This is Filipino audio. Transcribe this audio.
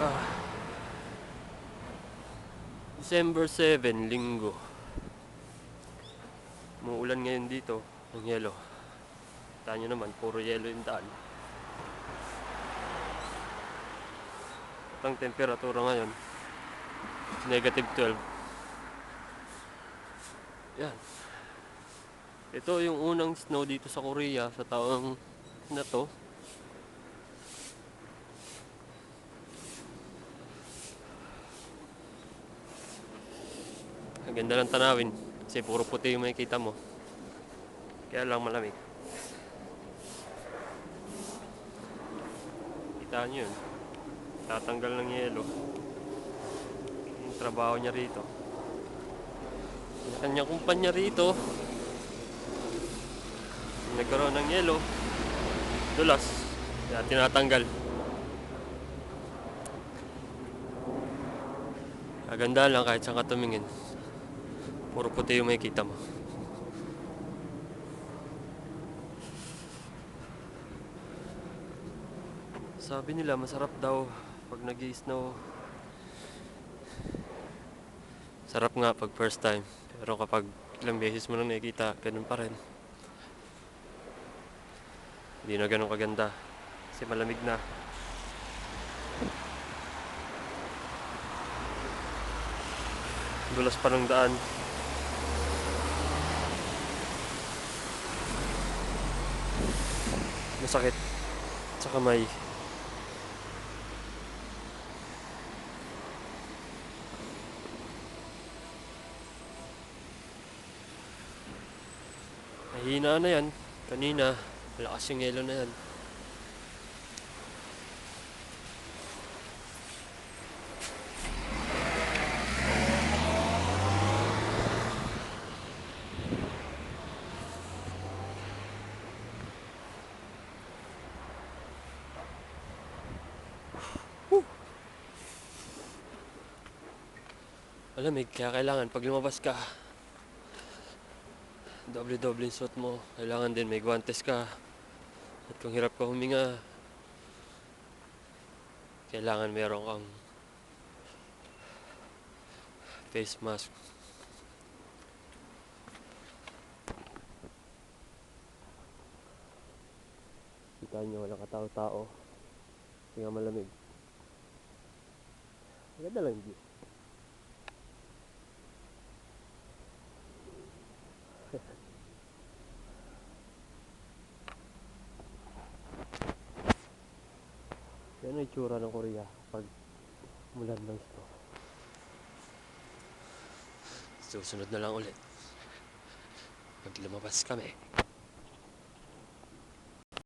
Ah, December 7, Linggo. Muulan ngayon dito ng yelo. Kita nyo naman, puro yelo yung daan. At ang temperatura ngayon, -12. Yan. Ito yung unang snow dito sa Korea sa taong na to. Ang ganda ng tanawin kasi puro puti yung makikita mo. Kaya lang malamig. Kita nyo yun. Tatanggal ng yelo. Yung trabaho niya rito. Yung kanyang kumpanya rito. Nagkaroon ng yelo. Dulas. Kaya tinatanggal. Kaganda lang kahit saan ka tumingin. Puro puti yung makikita mo. Sabi nila masarap daw pag nag-i-snow. Sarap nga pag first time. Pero kapag ilang beses mo nang nakikita, ganun pa rin. Hindi na ganun kaganda. Kasi malamig na. Dulas pa ng daan. Masakit sa kamay. Mahina na yan. Kanina, malakas yung yelo na yan. Malamig, kaya kailangan pag lumabas ka, doble-doble yung suot mo. Kailangan din may guantes ka. At kung hirap ka huminga, kailangan meron kang face mask. Kita nyo, walang katao-tao. Kaya malamig. Maganda lang yung view. Yan ang itsura ng Korea pag mulan ng snow. Susunod na lang ulit pag lumabas kami.